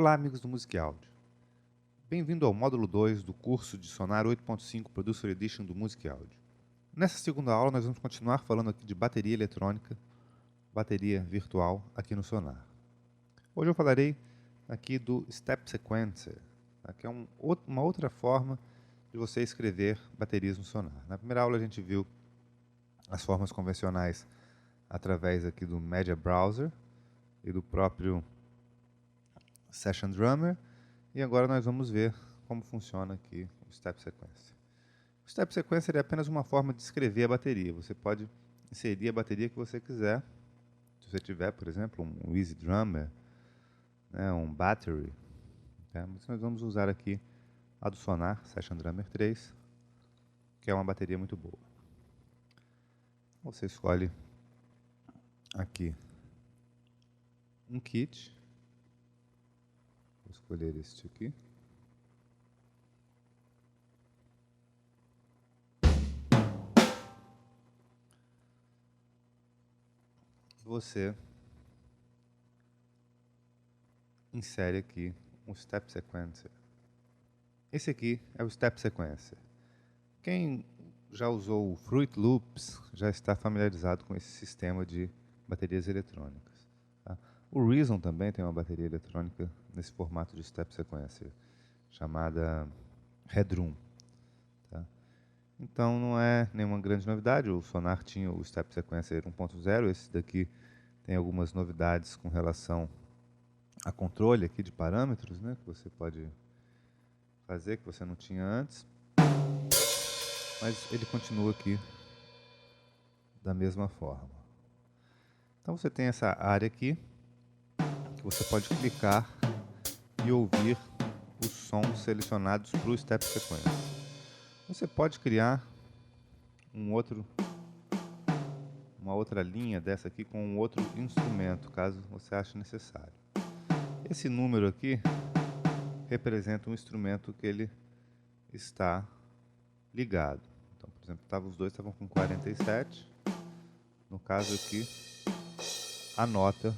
Olá, amigos do Music Audio. Bem-vindo ao módulo 2 do curso de Sonar 8.5 Producer Edition do Music Audio. Nessa segunda aula, nós vamos continuar falando aqui de bateria eletrônica, bateria virtual aqui no Sonar. Hoje eu falarei aqui do Step Sequencer, que é uma outra forma de você escrever baterias no Sonar. Na primeira aula a gente viu as formas convencionais através aqui do Media Browser e do próprio Session Drummer, e agora nós vamos ver como funciona aqui o Step Sequencer. O Step Sequencer é apenas uma forma de escrever a bateria. Você pode inserir a bateria que você quiser. Se você tiver, por exemplo, um Easy Drummer, um Battery, mas nós vamos usar aqui a do Sonar, Session Drummer 3, que é uma bateria muito boa. Você escolhe aqui um kit. Vou escolher este aqui. Você insere aqui um Step Sequencer. Esse aqui é o Step Sequencer. Quem já usou o Fruit Loops já está familiarizado com esse sistema de baterias eletrônicas. Tá? O Reason também tem uma bateria eletrônica nesse formato de Step Sequencer, chamada Headroom. Tá? Então não é nenhuma grande novidade. O Sonar tinha o Step Sequencer 1.0, esse daqui tem algumas novidades com relação a controle aqui de parâmetros, que você pode fazer, que você não tinha antes. Mas ele continua aqui da mesma forma. Então você tem essa área aqui, que você pode clicar e ouvir os sons selecionados para o Step Sequencer. Você pode criar uma outra linha dessa aqui com um outro instrumento, caso você ache necessário. Esse número aqui representa um instrumento que ele está ligado. Então, por exemplo, os dois estavam com 47. No caso aqui, a nota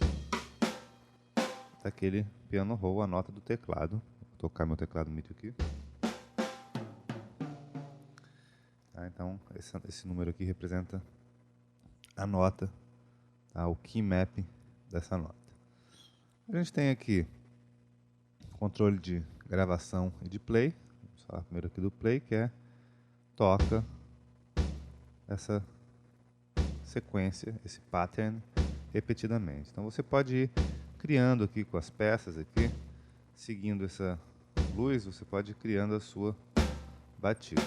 daquele piano roll, a nota do teclado. Vou tocar meu teclado MIDI aqui. Tá, então, esse número aqui representa a nota, o key map dessa nota. A gente tem aqui controle de gravação e de play. Vamos falar primeiro aqui do play, que toca essa sequência, esse pattern, repetidamente. Então você pode ir criando aqui com as peças aqui, seguindo essa luz, você pode ir criando a sua batida.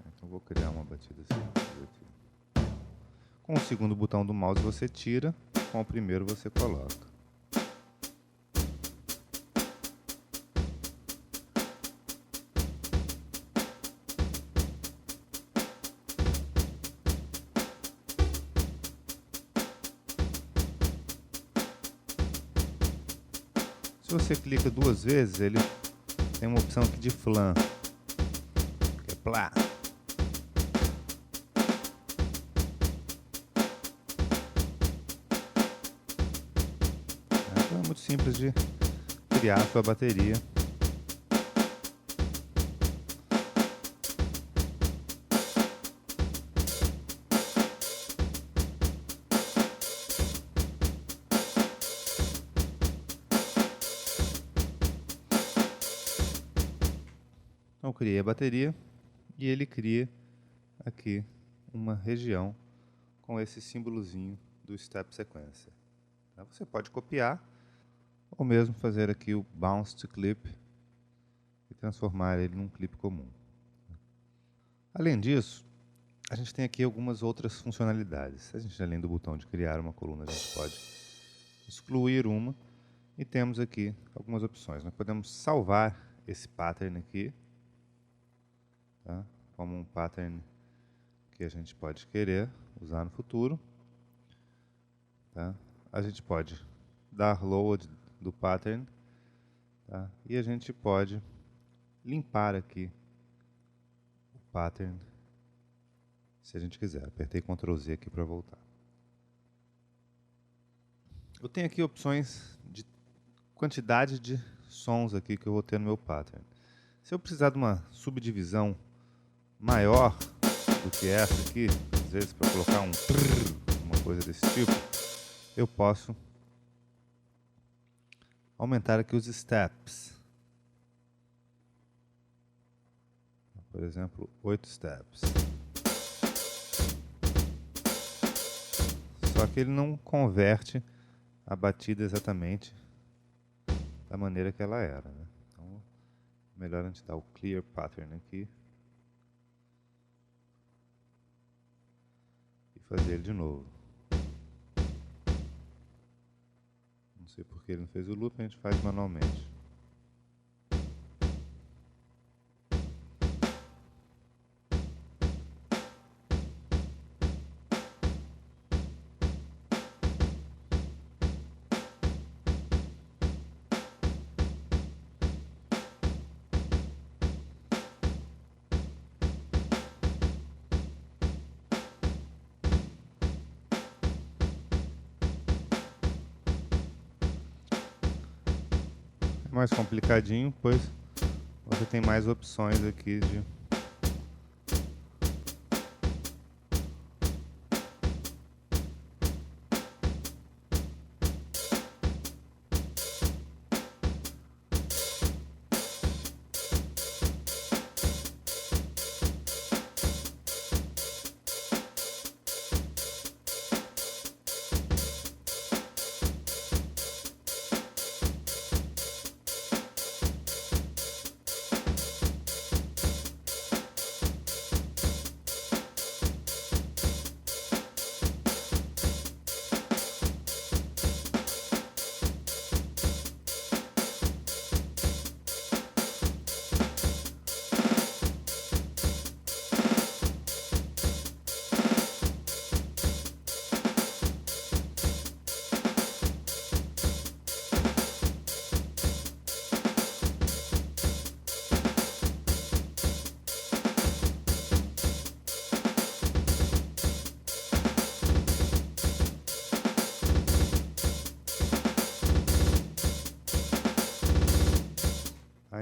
Então vou criar uma batida simples aqui. Com o segundo botão do mouse você tira, com o primeiro você coloca. Se você clica duas vezes, ele tem uma opção aqui de flan, que é plá. Então é muito simples de criar a sua bateria. Então eu criei a bateria e ele cria aqui uma região com esse símbolozinho do Step Sequencer. Você pode copiar ou mesmo fazer aqui o Bounce to Clip e transformar ele num clipe comum. Além disso, a gente tem aqui algumas outras funcionalidades. Além do botão de criar uma coluna, a gente pode excluir uma e temos aqui algumas opções. Nós podemos salvar esse pattern aqui, como um pattern que a gente pode querer usar no futuro. A gente pode dar load do pattern, e a gente pode limpar aqui o pattern se a gente quiser. Apertei Ctrl Z aqui para voltar. Eu tenho aqui opções de quantidade de sons aqui que eu vou ter no meu pattern. Se eu precisar de uma subdivisão maior do que essa aqui, às vezes para colocar um trrr, uma coisa desse tipo, eu posso aumentar aqui os steps. Por exemplo, 8 steps. Só que ele não converte a batida exatamente da maneira que ela era, né? Então, melhor a gente dar o clear pattern aqui e fazer ele de novo. Não sei porque ele não fez o loop, a gente faz manualmente. Mais complicadinho, pois você tem mais opções aqui de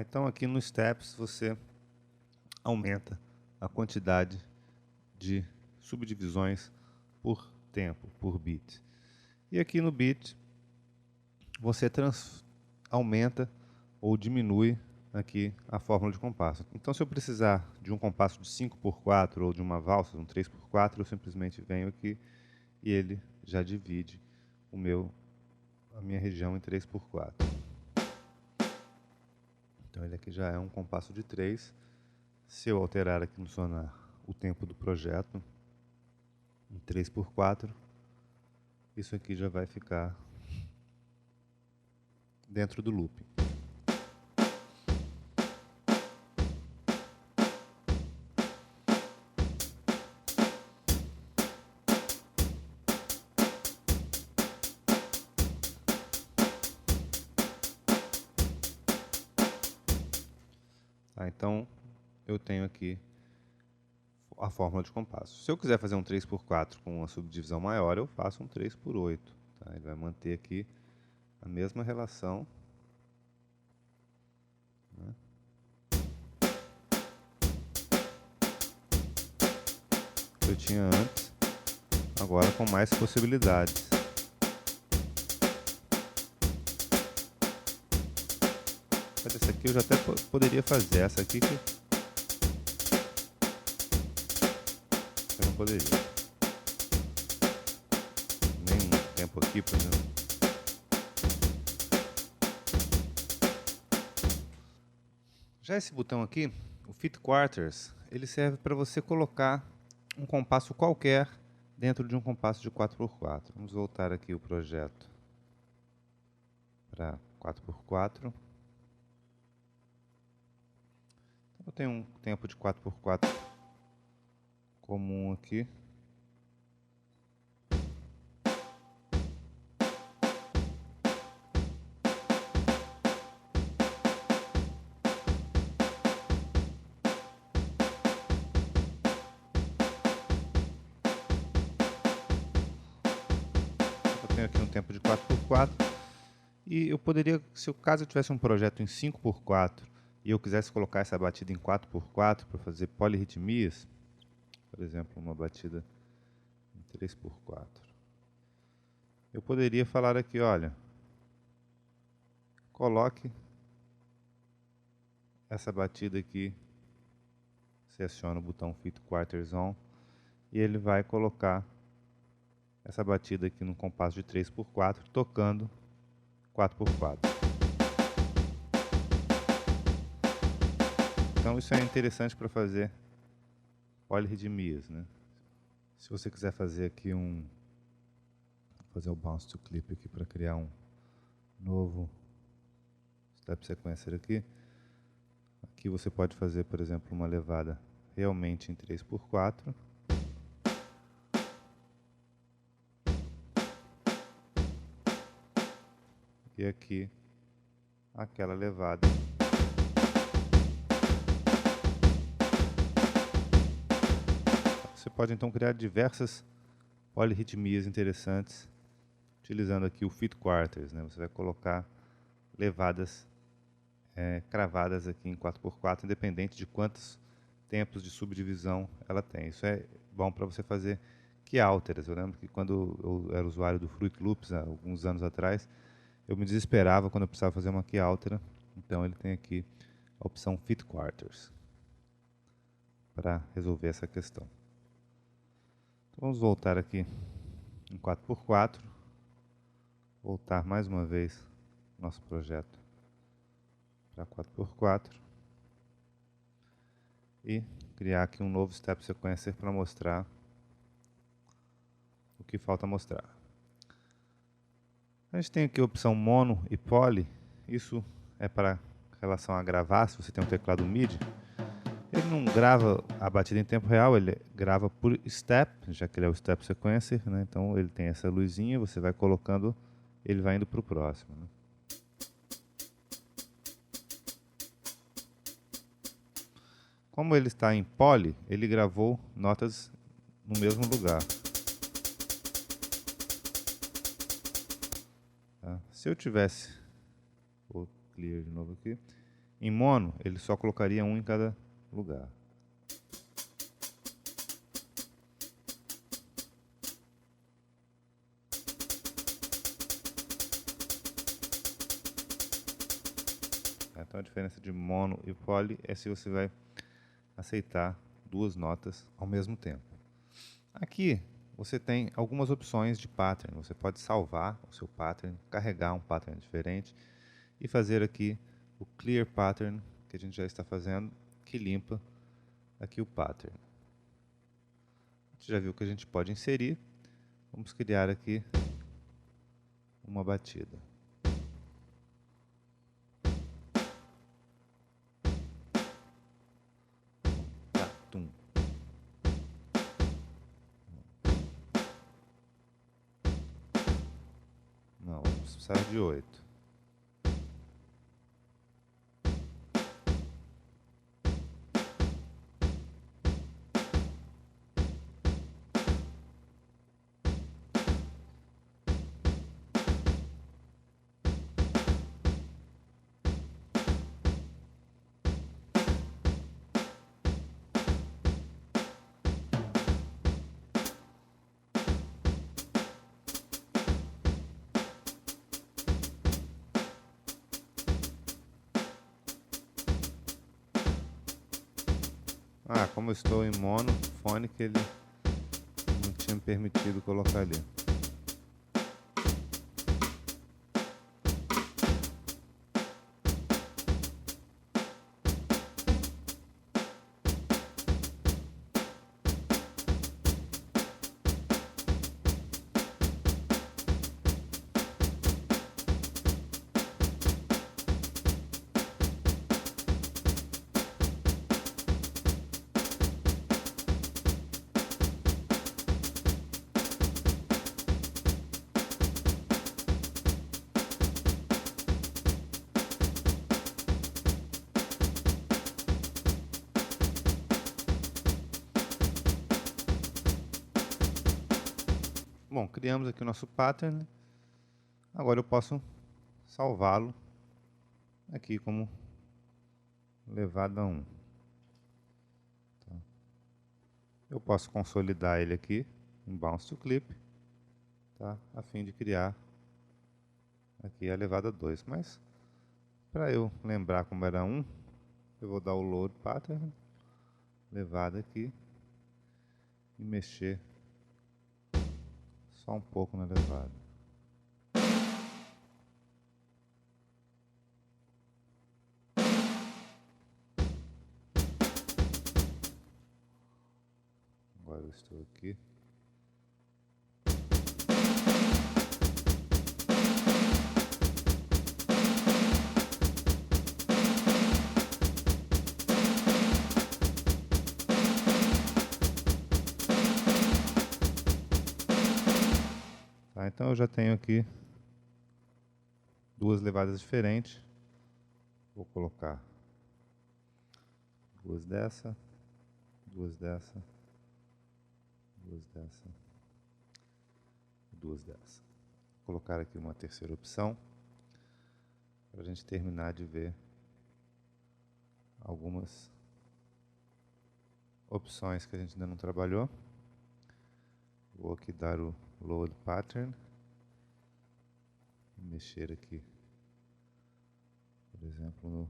então aqui no Steps você aumenta a quantidade de subdivisões por tempo, por bit. E aqui no bit você aumenta ou diminui aqui a fórmula de compasso. Então se eu precisar de um compasso de 5x4 ou de uma valsa, um 3x4, eu simplesmente venho aqui e ele já divide a minha região em 3x4. Então ele aqui já é um compasso de 3. Se eu alterar aqui no sonar o tempo do projeto em 3x4, isso aqui já vai ficar dentro do loop. Então eu tenho aqui a fórmula de compasso. Se eu quiser fazer um 3x4 com uma subdivisão maior, eu faço um 3x8. Tá? Ele vai manter aqui a mesma relação, né, que eu tinha antes, agora com mais possibilidades. Mas essa aqui eu já até poderia fazer, essa aqui que eu não poderia. Nem um tempo aqui, por exemplo. Já esse botão aqui, o Fit Quarters, ele serve para você colocar um compasso qualquer dentro de um compasso de 4x4. Vamos voltar aqui o projeto para 4x4. Eu tenho um tempo de 4x4 comum aqui. Eu tenho aqui um tempo de 4x4 E eu poderia, se o caso eu tivesse um projeto em 5x4 e eu quisesse colocar essa batida em 4x4 para fazer polirritmias, por exemplo, uma batida em 3x4, eu poderia falar aqui, olha, coloque essa batida aqui, você aciona o botão Fit Quarters On e ele vai colocar essa batida aqui num compasso de 3x4, tocando 4x4. Então isso é interessante para fazer polirritmias, né? Se você quiser fazer aqui vou fazer o Bounce to Clip aqui para criar um novo Step Sequencer aqui. Aqui você pode fazer, por exemplo, uma levada realmente em 3x4. E aqui, aquela levada. Você pode então criar diversas polirritmias interessantes, utilizando aqui o Fit Quarters, né? Você vai colocar levadas cravadas aqui em 4x4, independente de quantos tempos de subdivisão ela tem. Isso é bom para você fazer key-alters. Eu lembro que quando eu era usuário do Fruit Loops, há alguns anos atrás, eu me desesperava quando eu precisava fazer uma key-alter. Então ele tem aqui a opção Fit Quarters para resolver essa questão. Então vamos voltar aqui em 4x4, voltar mais uma vez nosso projeto para 4x4 e criar aqui um novo Step Sequencer para mostrar o que falta mostrar. A gente tem aqui a opção Mono e Poly. Isso é para relação a gravar, se você tem um teclado MIDI. Ele não grava a batida em tempo real, ele grava por step, já que ele é o Step Sequencer, né? Então ele tem essa luzinha, você vai colocando, ele vai indo para o próximo, né? Como ele está em poly, ele gravou notas no mesmo lugar. Tá? Se eu tivesse, vou clear de novo aqui, em mono, ele só colocaria um em cada lugar. Então a diferença de mono e poly é se você vai aceitar duas notas ao mesmo tempo. Aqui você tem algumas opções de pattern. Você pode salvar o seu pattern, carregar um pattern diferente e fazer aqui o clear pattern que a gente já está fazendo, que limpa aqui o pattern. A gente já viu que a gente pode inserir. Vamos criar aqui uma batida. Não, vamos precisar de 8. Como eu estou em mono, fone que ele não tinha me permitido colocar ali. Bom, criamos aqui o nosso pattern. Agora eu posso salvá-lo aqui como levada 1. Tá. Eu posso consolidar ele aqui em Bounce to Clip, tá? A fim de criar aqui a levada 2. Mas, para eu lembrar como era 1, eu vou dar o Load Pattern, levada aqui, e mexer só um pouco na levada. Agora eu estou aqui. Tá, então eu já tenho aqui duas levadas diferentes. Vou colocar duas dessa, duas dessa, duas dessa, duas dessa. Vou colocar aqui uma terceira opção para a gente terminar de ver algumas opções que a gente ainda não trabalhou. Vou aqui dar o Load Pattern, mexer aqui, por exemplo, no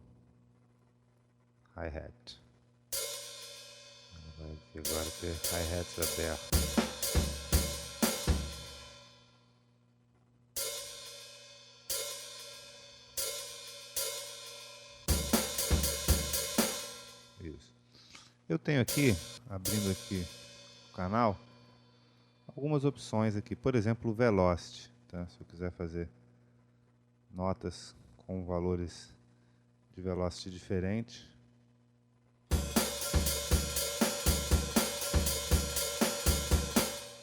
Hi-Hat. Vai aqui agora ter Hi-Hats abertos. Isso. Eu tenho aqui, abrindo aqui o canal, algumas opções aqui, por exemplo, o Velocity, tá? Se eu quiser fazer notas com valores de Velocity diferentes.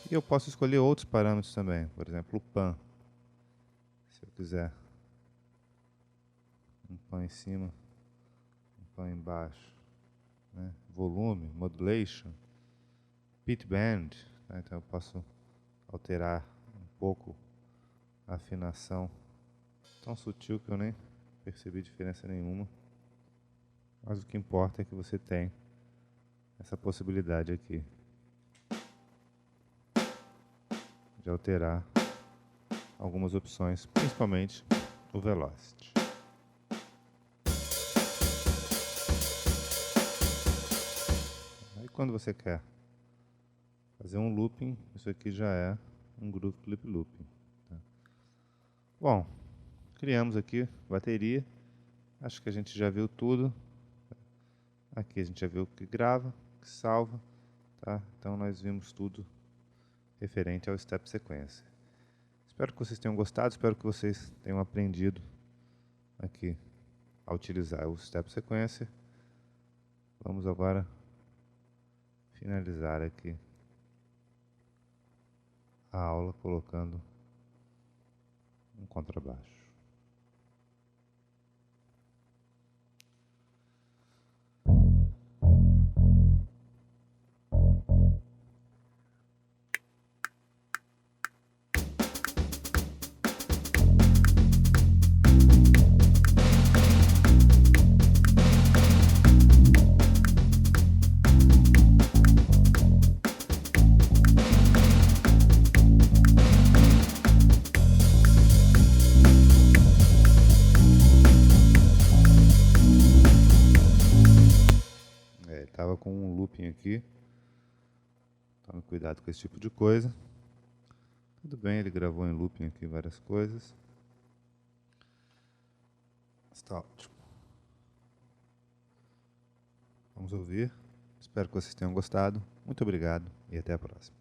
E eu posso escolher outros parâmetros também, por exemplo, o Pan. Se eu quiser um Pan em cima, um Pan embaixo, né? Volume, Modulation, Pitch Bend, tá? Então eu posso alterar um pouco a afinação, tão sutil que eu nem percebi diferença nenhuma, mas o que importa é que você tem essa possibilidade aqui de alterar algumas opções, principalmente o Velocity. Aí quando você quer fazer um looping, isso aqui já é um Groove Clip Looping. Tá? Bom, criamos aqui bateria, acho que a gente já viu tudo. Aqui a gente já viu o que grava, o que salva, tá? Então nós vimos tudo referente ao Step Sequencer. Espero que vocês tenham gostado, espero que vocês tenham aprendido aqui a utilizar o Step Sequencer. Vamos agora finalizar aqui a aula colocando um contrabaixo. Estava com um looping aqui. Tome cuidado com esse tipo de coisa. Tudo bem, ele gravou em looping aqui várias coisas. Está ótimo. Vamos ouvir. Espero que vocês tenham gostado. Muito obrigado e até a próxima.